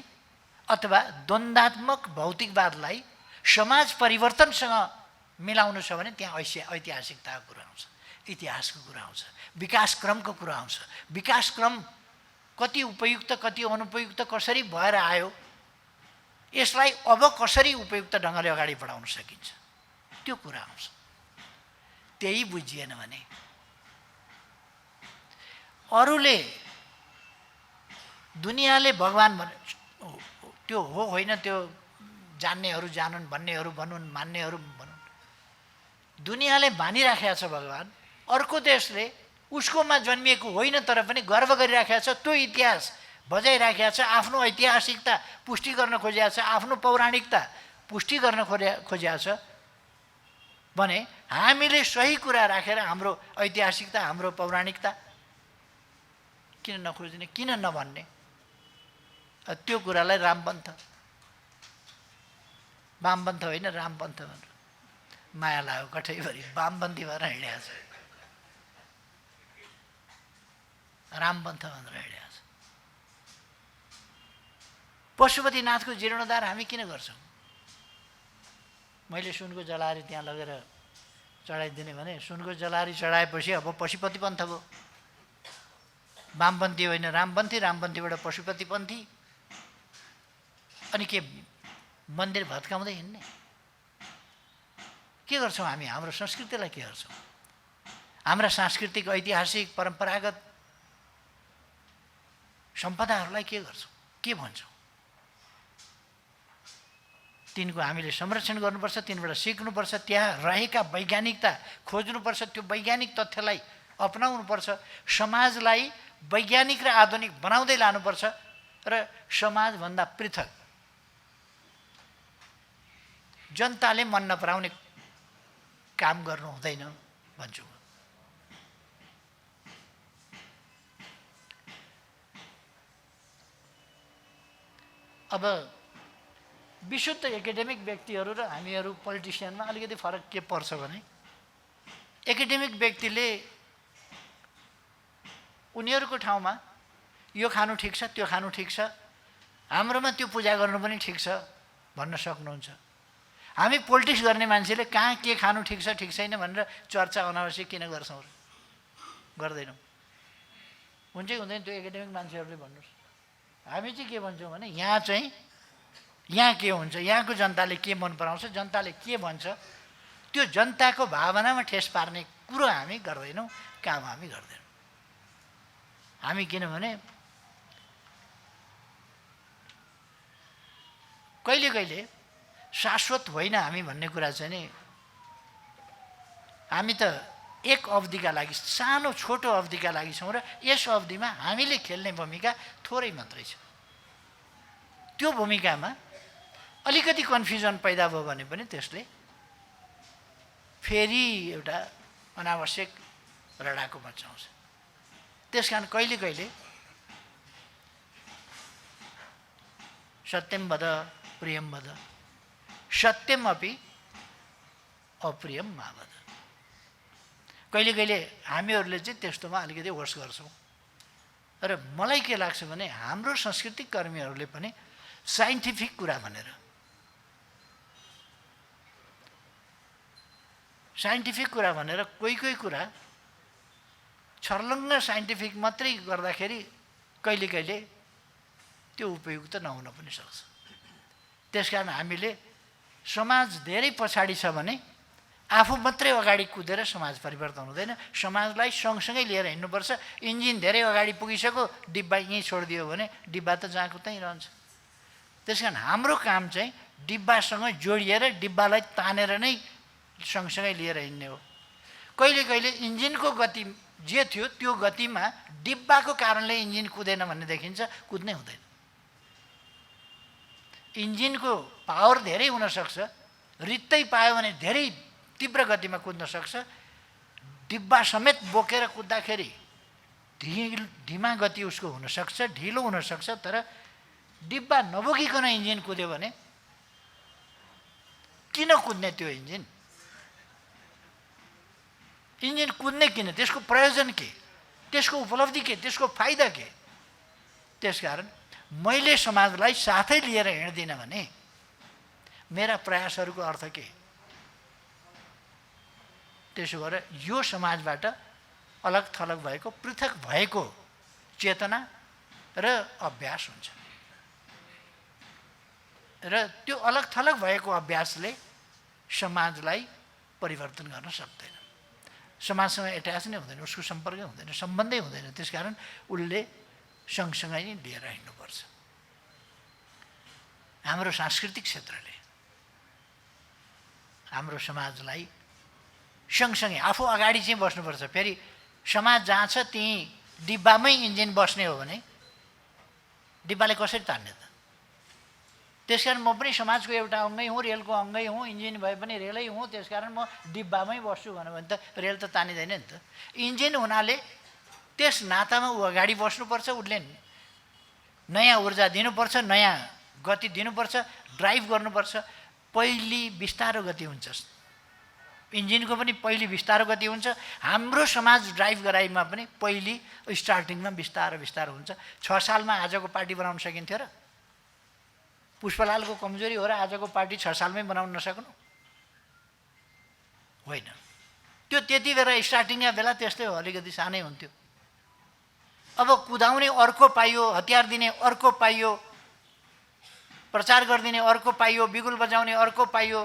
अथवा द्वन्द्वात्मक भौतिकवादलाई समाज परिवर्तनसँग मिलाउनु छ भने त्यहाँ ऐतिहासिकताको कुरा आउँछ, इतिहासको कुरा आउँछ, विकास क्रमको कुरा आउँछ। विकास क्रम कति उपयुक्त कति अनुपयुक्त कसरी भएर आयो, यसलाई अब कसरी उपयुक्त ढङ्गले अगाडि बढाउन सकिन्छ, त्यो कुरा आउँछ। त्यही बुझिएन भने अरूले दुनियाँले भगवान् भने त्यो हो होइन, त्यो जान्नेहरू जानुन्, भन्नेहरू भनुन्, मान्नेहरू भनुन्। दुनियाँले मानिराखेको छ भगवान्, अर्को देशले उसकोमा जन्मिएको होइन तर पनि गर्व गरिराखेको छ, त्यो इतिहास बजाइराखेको छ, आफ्नो ऐतिहासिकता पुष्टि गर्न खोजेको छ, आफ्नो पौराणिकता पुष्टि गर्न खोजेको छ भने हामीले सही कुरा राखेर हाम्रो ऐतिहासिकता हाम्रो पौराणिकता किन नखोज्ने, किन नभन्ने? त्यो कुरालाई रामपन्थ, वामपन्थ होइन रामपन्थ भनेर माया लाग्यो कठैभरि, वामपन्थी भएर हिँडेको छ, रामपन्थ भनेर हिँडेको छ। पशुपतिनाथको जीर्णोद्धार हामी किन गर्छौँ? मैले सुनको जलारी त्यहाँ लगेर चढाइदिने भने सुनको जलारी चढाएपछि अब पशुपति पन्थ भयो। वामपन्थी होइन रामपन्थी, रामपन्थीबाट पशुपतिपन्थी। अनि के मन्दिर भत्काउँदै हिँड्ने? के गर्छौँ हामी? हाम्रो संस्कृतिलाई के गर्छौँ? हाम्रा सांस्कृतिक ऐतिहासिक परम्परागत सम्पदाहरूलाई के गर्छौँ? के भन्छौँ? तिनको हामीले संरक्षण गर्नुपर्छ, तिनबाट सिक्नुपर्छ, त्यहाँ रहेका वैज्ञानिकता खोज्नुपर्छ, त्यो वैज्ञानिक तथ्यलाई अपनाउनुपर्छ, समाजलाई वैज्ञानिक र आधुनिक बनाउँदै लानुपर्छ र समाजभन्दा पृथक जनताले मन नपराउने काम गर्नु हुँदैन भन्छु। अब विशुद्ध एकाडेमिक व्यक्तिहरू र हामीहरू पोलिटिसियनमा अलिकति फरक के पर्छ भने एकाडेमिक व्यक्तिले उनीहरूको ठाउँमा यो खानु ठिक छ, त्यो खानु ठिक छ, हाम्रोमा त्यो पूजा गर्नु पनि ठिक छ भन्न सक्नुहुन्छ। हामी पोलिटिक्स गर्ने मान्छेले कहाँ के खानु ठिक छ ठिक छैन भनेर चर्चा अनावश्यक किन गर्छौँ र? गर्दैनौँ। हुन्छ कि हुँदैन त्यो एकाडेमिक मान्छेहरूले भन्नुहोस्। हामी चाहिँ के भन्छौँ भने यहाँ के हुन्छ, यहाँको जनताले के मन पराउँछ, जनताले के भन्छ, त्यो जनताको भावनामा ठेस पार्ने कुरो हामी गर्दैनौँ, काम हामी गर्दैनौँ। हामी किनभने कहिले कहिले शाश्वत होइन हामी भन्ने कुरा चाहिँ नि हामी त एक अवधिका लागि सानो छोटो अवधिका लागि छौँ र यस अवधिमा हामीले खेल्ने भूमिका थोरै मात्रै छ। त्यो भूमिकामा अलिकति कन्फ्युजन पैदा भयो भने पनि त्यसले फेरि एउटा अनावश्यक रडाको मचाउँछ। त्यस कारण कहिले कहिले सत्यम वद प्रियम वद सत्यम अपि अप्रियम मा वद। कहिले कहिले हामीहरूले चाहिँ त्यस्तोमा अलिकति होस् गर्छौँ। र मलाई के लाग्छ भने हाम्रो सांस्कृतिक कर्मीहरूले पनि साइन्टिफिक कुरा भनेर कोही कुरा छर्लङ्ग साइन्टिफिक मात्रै गर्दाखेरि कहिले कहिले त्यो उपयुक्त नहुन पनि सक्छ। त्यसकारण हामीले समाज धेरै पछाडि छ भने आफू मात्रै अगाडि कुदेर समाज परिवर्तन हुँदैन, समाजलाई सँगसँगै लिएर हिँड्नुपर्छ। इन्जिन धेरै अगाडि पुगिसक्यो, डिब्बा यहीँ छोडिदियो भने डिब्बा त जहाँको त्यहीँ रहन्छ। त्यस कारण हाम्रो काम चाहिँ डिब्बासँग जोडिएर डिब्बालाई तानेर नै सँगसँगै लिएर हिँड्ने हो। कहिले कहिले इन्जिनको गति जे थियो त्यो गतिमा डिब्बाको कारणले इन्जिन कुदेन भन्ने देखिन्छ, कुद्नै हुँदैन। इन्जिनको पावर धेरै हुनसक्छ, रित्तै पायो भने धेरै तीव्र गतिमा कुद्न सक्छ। डिब्बा समेत बोकेर कुद्दाखेरि धीमा गति उसको हुनसक्छ, ढिलो हुनसक्छ। तर डिब्बा नबोकिकन इन्जिन कुद्यो भने किन कुद्ने? त्यो इन्जिन कुद्ने किन? त्यसको प्रयोजन के? त्यसको उपलब्धि के? त्यसको फाइदा के? त्यसकारण मैले समाजलाई साथै लिएर हिँड्दिनँ भने मेरा प्रयासहरूको अर्थ के? त्यसो गरेर यो समाजबाट अलग थलग भएको पृथक भएको चेतना र अभ्यास हुन्छ। र त्यो अलग थलग भएको अभ्यासले समाजलाई परिवर्तन गर्न सक्दैन। समाजसँग एट्याच नै हुँदैन, उसको सम्पर्कै हुँदैन, सम्बन्धै हुँदैन। त्यसकारण उसले सँगसँगै नै लिएर हिँड्नुपर्छ। हाम्रो सांस्कृतिक क्षेत्रले हाम्रो समाजलाई सँगसँगै आफू अगाडि चाहिँ बस्नुपर्छ। फेरि समाज जहाँ छ त्यहीँ डिब्बामै इन्जिन बस्ने हो भने डिब्बाले कसरी तान्ने त? त्यसकारण म पनि समाजको एउटा अङ्गै हुँ, रेलको अङ्गै हुँ, इन्जिन भए पनि रेलै हुँ। त्यसकारण म डिब्बामै बस्छु भन्यो भने त रेल त तानिँदैन नि त। इन्जिन हुनाले त्यस नातामा ऊ अगाडि बस्नुपर्छ, उसले नयाँ ऊर्जा दिनुपर्छ, नयाँ गति दिनुपर्छ, ड्राइभ गर्नुपर्छ। पहिले बिस्तारो गति हुन्छ, इन्जिनको पनि पहिले बिस्तारो गति हुन्छ। हाम्रो समाज ड्राइभ गराइमा पनि पहिले स्टार्टिङमा बिस्तारो बिस्तारो हुन्छ। 6 सालमा आजको पार्टी बनाउन सकिन्थ्यो र? पुष्पलालको कमजोरी हो र आजको पार्टी 6 सालमै बनाउन नसक्नु? होइन। त्यो त्यति बेला स्टार्टिङका बेला त्यस्तै हो, अलिकति सानै हुन्थ्यो। अब कुदाउने अर्को पाइयो, हतियार दिने अर्को पाइयो, प्रचार गरिदिने अर्को पाइयो, बिगुल बजाउने अर्को पाइयो।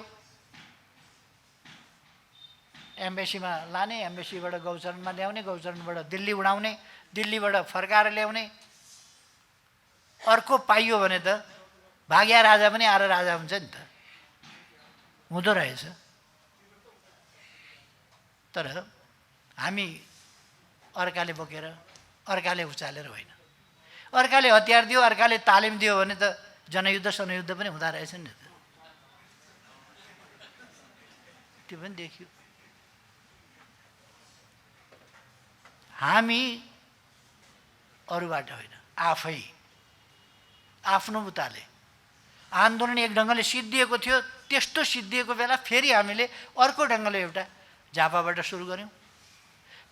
एम्बेसीमा लाने, एम्बेसीबाट गौचरणमा ल्याउने, गौचरणबाट दिल्ली उडाउने, दिल्लीबाट फर्काएर ल्याउने अर्को पाइयो भने त भाग्या राजा पनि आएर राजा हुन्छ नि त, हुँदो रहेछ। तर हामी अर्काले बोकेर, अर्काले उचालेर होइन। अर्काले हतियार दियो, अर्काले तालिम दियो भने त जनयुद्ध सनयुद्ध पनि हुँदो रहेछ नि त। त्यो पनि देखियो। हामी अरूबाट होइन, आफै आफ्नो उताले आन्दोलन एक ढङ्गले सिद्धिएको थियो। त्यस्तो सिद्धिएको बेला फेरि हामीले अर्को ढङ्गले एउटा झापाबाट सुरु गऱ्यौँ।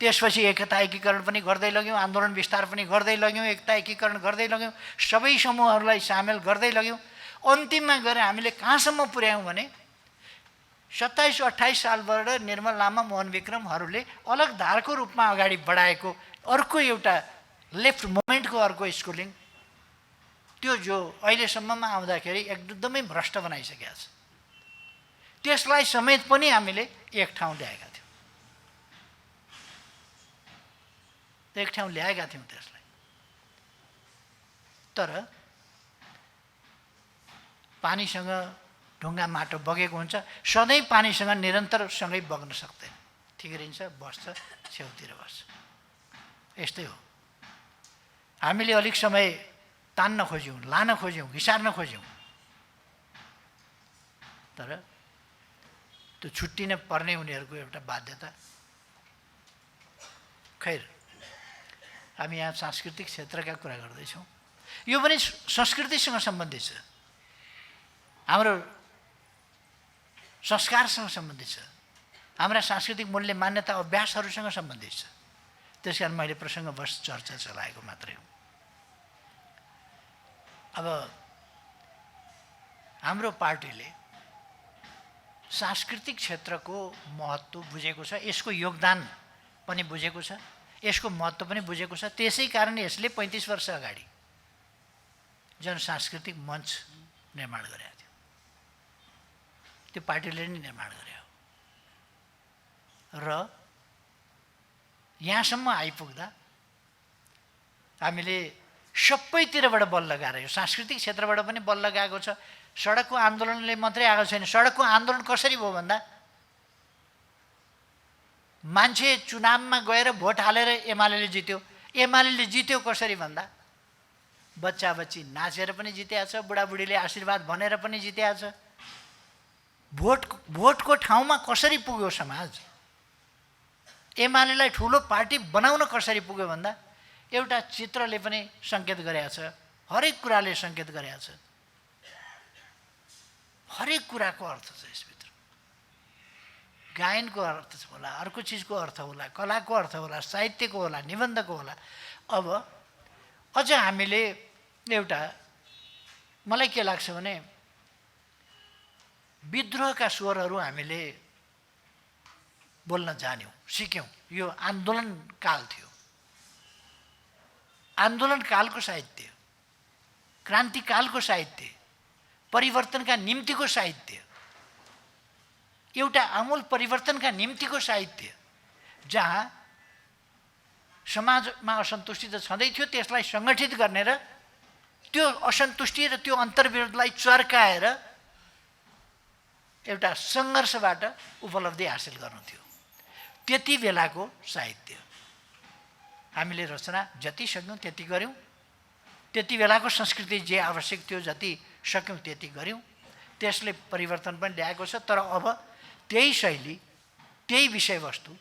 त्यसपछि एकता एकीकरण पनि गर्दै लग्यौँ, आन्दोलन विस्तार पनि गर्दै लग्यौँ, एकता एकीकरण गर्दै लग्यौँ, सबै समूहहरूलाई सामेल गर्दै लग्यौँ। अन्तिममा गएर हामीले कहाँसम्म पुर्यायौँ भने 27-28 सालबाट निर्मल लामा, मोहन विक्रमहरूले अलग धारको रूपमा अगाडि बढाएको अर्को एउटा लेफ्ट मुभमेन्टको अर्को स्कुलिङ, त्यो जो अहिलेसम्ममा आउँदाखेरि एकदमै भ्रष्ट बनाइसकेका छ, त्यसलाई समेत पनि हामीले एक ठाउँ ल्याएका थियौँ। एक ठाउँ ल्याएका थियौँ त्यसलाई। तर पानीसँग ढुङ्गा माटो बगेको हुन्छ, सधैँ पानीसँग निरन्तरसँगै बग्न सक्दैन, ठिक्रिन्छ, बस्छ, छेउतिर बस्छ। यस्तै हो। हामीले अलिक समय तान्न खोज्यौँ, लान खोज्यौँ, घिसार्न खोज्यौँ, तर त्यो छुट्टिन पर्ने उनीहरूको एउटा बाध्यता। खैर, हामी यहाँ सांस्कृतिक क्षेत्रका कुरा गर्दैछौँ। यो पनि संस्कृतिसँग सम्बन्धित छ, हाम्रो संस्कारसँग सम्बन्धित छ, हाम्रा सांस्कृतिक मूल्य मान्यता अभ्यासहरूसँग सम्बन्धित छ। त्यस कारण मैले प्रसङ्गवश चर्चा चलाएको मात्रै हो। अब हाम्रो पार्टीले सांस्कृतिक क्षेत्रको महत्त्व बुझेको छ, यसको योगदान पनि बुझेको छ, यसको महत्त्व पनि बुझेको छ। त्यसै कारण यसले 35 वर्ष अगाडि जनसांस्कृतिक मञ्च निर्माण गरेको थियो। त्यो पार्टीले नै निर्माण गर्यो र यहाँसम्म आइपुग्दा हामीले सबैतिरबाट बल लगाएर, यो सांस्कृतिक क्षेत्रबाट पनि बल लगाएको छ। सडकको आन्दोलनले मात्रै आएको छैन। सडकको आन्दोलन कसरी भयो भन्दा, मान्छे चुनावमा गएर भोट हालेर एमाले जित्यो। एमाले जित्यो कसरी भन्दा, बच्चा बच्ची नाचेर पनि जितेको छ, बुढाबुढीले आशीर्वाद भनेर पनि जितेको छ। भोटको ठाउँमा कसरी पुग्यो समाज, एमालेलाई ठुलो पार्टी बनाउन कसरी पुग्यो भन्दा, एउटा चित्रले पनि सङ्केत गरेको छ, हरेक कुराले सङ्केत गरेको छ। हरेक कुराको अर्थ छ यसभित्र। गायनको अर्थ होला, अर्को चिजको अर्थ होला, कलाको अर्थ होला, साहित्यको होला, निबन्धको होला। अब अझ हामीले एउटा, मलाई के लाग्छ भने, विद्रोहका स्वरहरू हामीले बोल्न जान्यौँ, सिक्यौँ। यो आन्दोलन काल थियो, आन्दोलन कालको साहित्य, क्रान्तिकालको साहित्य, परिवर्तनका निम्तिको साहित्य, एउटा आमूल परिवर्तनका निम्तिको साहित्य, जहाँ समाजमा असन्तुष्टि त छँदै थियो, त्यसलाई सङ्गठित गर्ने र त्यो असन्तुष्टि र त्यो अन्तर्विरोधलाई चर्काएर एउटा सङ्घर्षबाट उपलब्धि हासिल गर्नु थियो। त्यति बेलाको साहित्य हामीले रचना जति सक्यौँ त्यति गऱ्यौँ। त्यति बेलाको संस्कृति जे आवश्यक थियो जति सक्यौँ त्यति गऱ्यौँ। त्यसले परिवर्तन पनि ल्याएको छ। तर अब त्यही शैली, त्यही विषयवस्तु,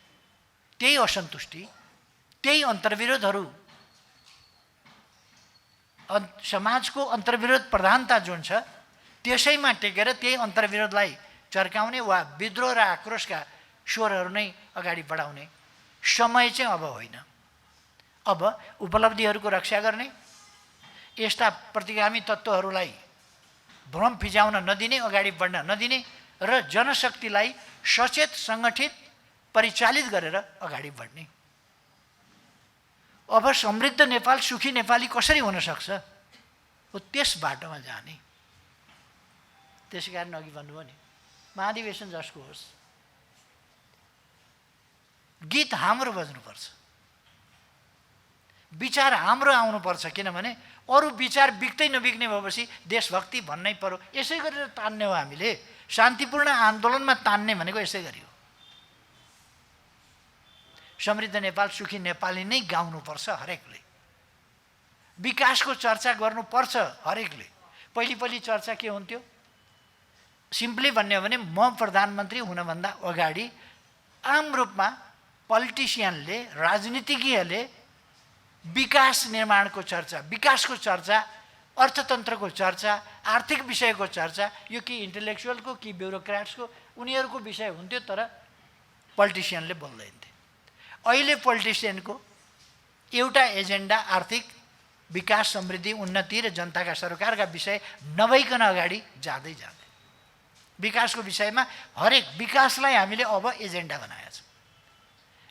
त्यही असन्तुष्टि, त्यही अन्तर्विरोधहरू, समाजको अन्तर्विरोध प्रधानता जुन छ, त्यसैमा टेकेर त्यही अन्तर्विरोधलाई चर्काउने वा विद्रोह र आक्रोशका स्वरहरू नै अगाडि बढाउने समय चाहिँ अब होइन। अब उपलब्धिहरूको रक्षा गर्ने, यस्ता प्रतिगामी तत्त्वहरूलाई भ्रम फिजाउन नदिने, अगाडि बढ्न नदिने र जनशक्तिलाई सचेत, सङ्गठित, परिचालित गरेर अगाडि बढ्ने। अब समृद्ध नेपाल, सुखी नेपाली कसरी हुन सक्छ? हो त्यस बाटोमा जाने। त्यसै कारण अघि भन्नुभयो नि, महाधिवेशन जसको होस्, गीत हाम्रो बज्नुपर्छ, विचार हाम्रो आउनुपर्छ। किनभने अरू विचार बिक्दै नबिक्ने भएपछि देशभक्ति भन्नै पर्यो। यसै गरेर तान्ने हो हामीले। शान्तिपूर्ण आन्दोलनमा तान्ने भनेको यसै गरी हो। समृद्ध नेपाल, सुखी नेपाली नै गाउनुपर्छ हरेकले। विकासको चर्चा गर्नुपर्छ हरेकले। पहिले चर्चा के हुन्थ्यो? सिम्पली भन्ने हो भने म प्रधानमन्त्री हुनभन्दा अगाडि आम रूपमा पोलिटिसियनले, राजनीतिज्ञहरूले विकास निर्माणको चर्चा, विकासको चर्चा, अर्थतन्त्रको चर्चा, आर्थिक विषयको चर्चा, यो कि इन्टेलेक्चुअलको कि ब्युरोक्राट्सको उनीहरूको विषय हुन्थ्यो, तर पोलिटिसियनले बोल्दैन्थे। अहिले पोलिटिसियनको एउटा एजेन्डा आर्थिक विकास, समृद्धि, उन्नति र जनताका सरकारका विषय नभइकन अगाडि जाँदै जाँदै विकासको विषयमा हरेक विकासलाई हामीले अब एजेन्डा बनाएका छौँ।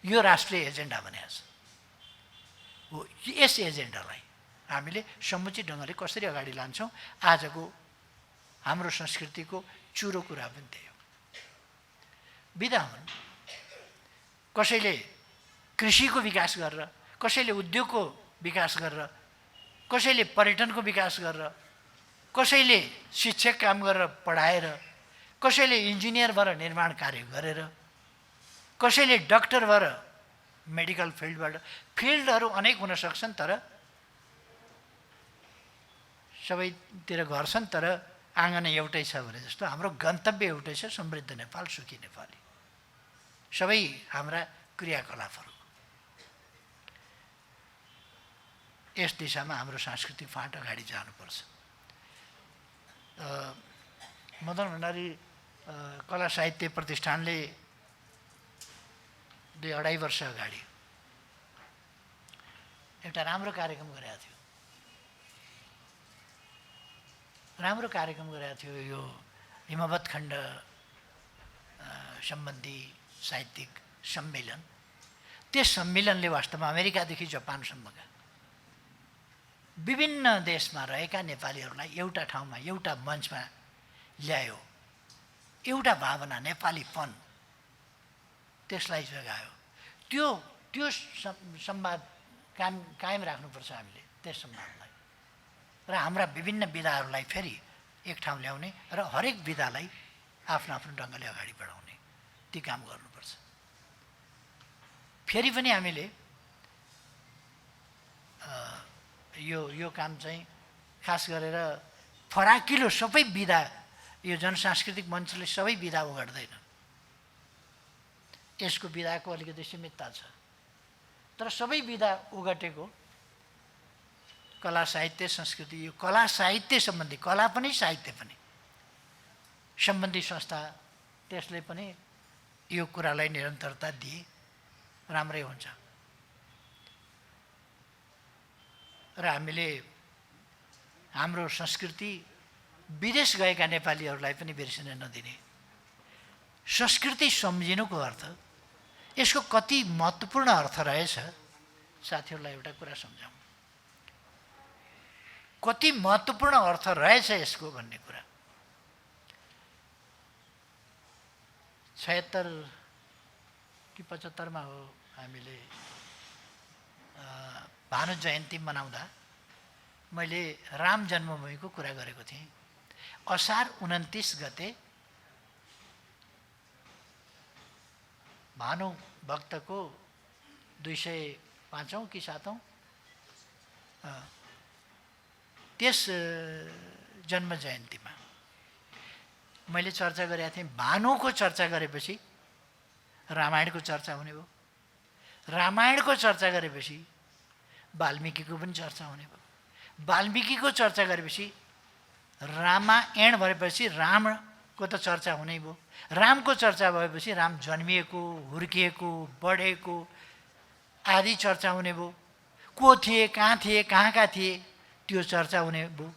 यो राष्ट्रिय एजेन्डा बनाएका छ हो। यस एजेन्डालाई हामीले समुचित ढङ्गले कसरी अगाडि लान्छौँ? आजको हाम्रो संस्कृतिको चुरो कुरा पनि त्यही हो। बिदा हुन्, कसैले कृषिको विकास गरेर, कसैले उद्योगको विकास गरेर, कसैले पर्यटनको विकास गरेर, कसैले शिक्षक काम गरेर पढाएर, कसैले इन्जिनियर भएर निर्माण कार्य गरेर, कसैले डक्टर भएर मेडिकल फिल्डबाट। फिल्डहरू अनेक हुन सक्छन्, तर सबैतिर घर छन्, तर आँगन एउटै छ भने जस्तो हाम्रो गन्तव्य एउटै छ, समृद्ध नेपाल, सुखी नेपाली। सबै हाम्रा क्रियाकलापहरू यस दिशामा हाम्रो सांस्कृतिक फाँट अगाडि जानुपर्छ। मदन भण्डारी कला साहित्य प्रतिष्ठानले 2-2.5 वर्ष अगाडि एउटा राम्रो कार्यक्रम गरेको थियो। यो हिमवत् खण्ड सम्बन्धी साहित्यिक सम्मेलन। त्यस सम्मेलनले वास्तवमा अमेरिकादेखि जापानसम्मका विभिन्न देशमा रहेका नेपालीहरूलाई एउटा ठाउँमा, एउटा मञ्चमा ल्यायो। एउटा भावना, नेपालीपन, त्यसलाई जगायो। त्यो संवाद कायम राख्नुपर्छ हामीले, त्यस संवादलाई। र हाम्रा विभिन्न विधाहरूलाई फेरि एक ठाउँ ल्याउने र हरेक विधालाई आफ्नो आफ्नो ढङ्गले अगाडि बढाउने, ती काम गर्नुपर्छ। फेरि पनि हामीले यो काम चाहिँ खास गरेर फराकिलो सबै विधा, यो जनसांस्कृतिक मञ्चले सबै विधा उगाड्दैन। यसको विधाको अलिकति सीमितता छ, तर सबै विधा उगटेको कला, साहित्य, संस्कृति, यो कला साहित्य सम्बन्धी, कला पनि साहित्य पनि सम्बन्धी संस्था, त्यसले पनि यो कुरालाई निरन्तरता दिए राम्रै हुन्छ। र हामीले हाम्रो संस्कृति विदेश गएका नेपालीहरूलाई पनि बिर्सिन नदिने। संस्कृति सम्झिनुको अर्थ, यसको कति महत्त्वपूर्ण अर्थ रहेछ, साथीहरूलाई एउटा कुरा सम्झाउँ। कति महत्त्वपूर्ण अर्थ रहेछ यसको भन्ने कुरा। 76 कि 75 मा हो, हामीले भानु जयन्ती मनाउँदा मैले राम जन्मभूमिको कुरा गरेको थिएँ। असार 29 गते भानु भक्तको 205औं कि 7औं त्यस जन्म जयन्तीमा मैले चर्चा गरेका थिएँ। भानुको चर्चा गरेपछि रामायणको चर्चा हुने भयो, रामायणको चर्चा गरेपछि वाल्मीकिको पनि चर्चा हुने भयो, वाल्मीकिको चर्चा गरेपछि रामायण भएपछि रामको त चर्चा हुनै भयो, रामको चर्चा भएपछि राम जन्मिएको, हुर्किएको, बढेको आदि चर्चा हुने भयो। को थिए, कहाँ थिए, कहाँका थिए, त्यो चर्चा हुने भयो।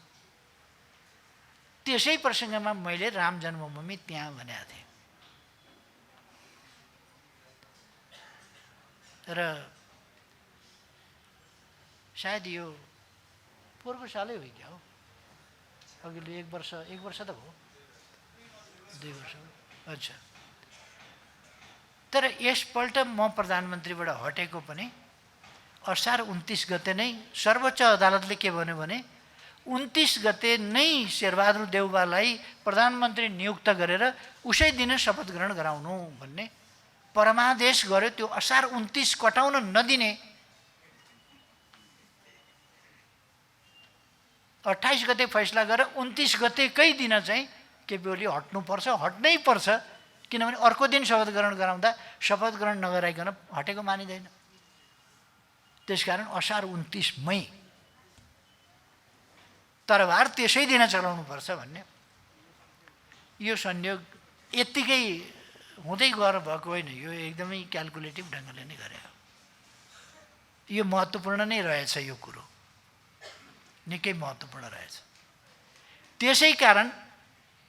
त्यसै प्रसङ्गमा मैले राम जन्मभूमि त्यहाँ भनेको थिएँ। र सायद यो पोहोरको सालै हो क्या हो, अघिल्लो एक वर्ष त भयो, 2 वर्ष हो। अच्छा, तर यसपल्ट म प्रधानमन्त्रीबाट हटेको पनि असार 29 गते नै सर्वोच्च अदालतले के भन्यो भने 29 गते नै शेरबहादुर देउवालाई प्रधानमन्त्री नियुक्त गरेर उसै दिन शपथ ग्रहण गराउनु भन्ने परमादेश गर्यो। त्यो असार 29 कटाउन नदिने 28 गते फैसला गरेर 29 गतेकै दिन चाहिँ केपी ओली हट्नुपर्छ, हट्नै पर्छ, किनभने अर्को दिन शपथ ग्रहण गराउँदा शपथ ग्रहण नगराइकन हटेको मानिँदैन। त्यसकारण असार 29 मई तरबार त्यसै दिन चलाउनुपर्छ भन्ने यो संयोग यत्तिकै हुँदै गएर भएको होइन, यो एकदमै क्यालकुलेटिभ ढङ्गले नै गरे। यो महत्त्वपूर्ण नै रहेछ, यो कुरो निकै महत्त्वपूर्ण रहेछ। त्यसै कारण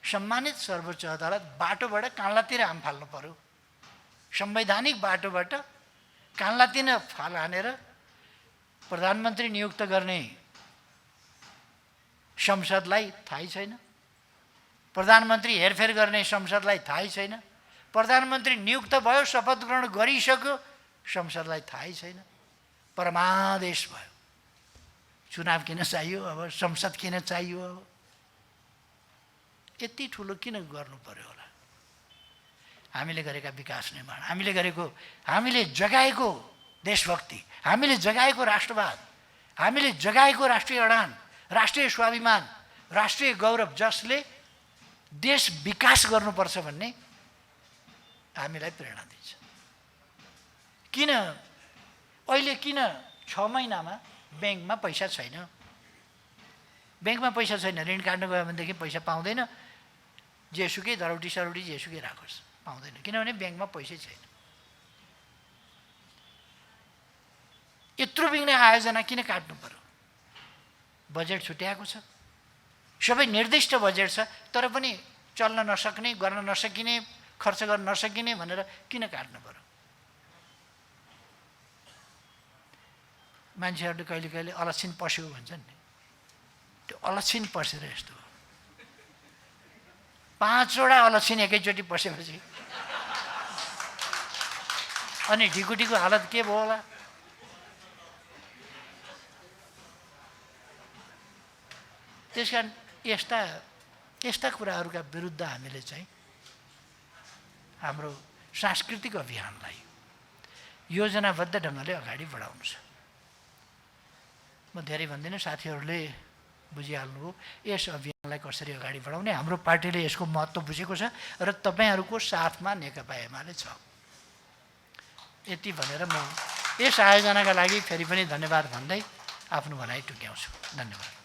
सम्मानित सर्वोच्च अदालत बाटोबाट कान्लातिर हाम फाल्नु पर्यो। संवैधानिक बाटोबाट कान्लातिर फाल हानेर प्रधानमन्त्री नियुक्त गर्ने संसदलाई थाहै छैन, प्रधानमन्त्री हेरफेर गर्ने संसदलाई थाहै छैन, प्रधानमन्त्री नियुक्त भयो शपथ ग्रहण गरिसक्यो संसदलाई थाहै छैन, परमादेश भयो। चुनाव किन चाहियो अब, संसद किन चाहियो अब, यति ठुलो किन गर्नु पर्यो होला? हामीले गरेका विकास निर्माण, हामीले जगाएको देशभक्ति, हामीले जगाएको राष्ट्रवाद, हामीले जगाएको राष्ट्रिय अडान, राष्ट्रिय स्वाभिमान, राष्ट्रिय गौरव, जसले देश विकास गर्नुपर्छ भन्ने हामीलाई प्रेरणा दिन्छ। किन अहिले 6 महिनामा ब्याङ्कमा पैसा छैन, ऋण काट्न गयो भनेदेखि पैसा पाउँदैन, जेसुकै धरौटी सरौटी जेसुकै राखोस् पाउँदैन, किनभने ब्याङ्कमा पैसै छैन। यत्रो बिग्ने आयोजना किन काट्नु पर्यो? बजेट छुट्याएको छ, सबै निर्दिष्ट बजेट छ, तर पनि चल्न नसक्ने, गर्न नसकिने, खर्च गर्न नसकिने भनेर किन काट्नु पर्यो? मान्छेहरूले कहिले कहिले अलक्षिन पस्यो भन्छन् नि, त्यो अलक्षिन पसेर यस्तो हो। 5वटा अलक्षिन एकैचोटि पसेपछि अनि ढिकुटीको हालत के भयो होला? त्यसकारण यस्ता कुराहरूका विरुद्ध हामीले चाहिँ हाम्रो सांस्कृतिक अभियानलाई योजनाबद्ध ढङ्गले अगाडि बढाउनु छ। म धेरै भन्दिनँ, साथीहरूले बुझिहाल्नुभयो यस अभियानलाई कसरी अगाडि बढाउने। हाम्रो पार्टीले यसको महत्त्व बुझेको छ र तपाईँहरूको साथमा नेकपा एमाले छ। यति भनेर म यस आयोजनाका लागि फेरि पनि धन्यवाद भन्दै आफ्नो भनाइ टुक्याउँछु। धन्यवाद।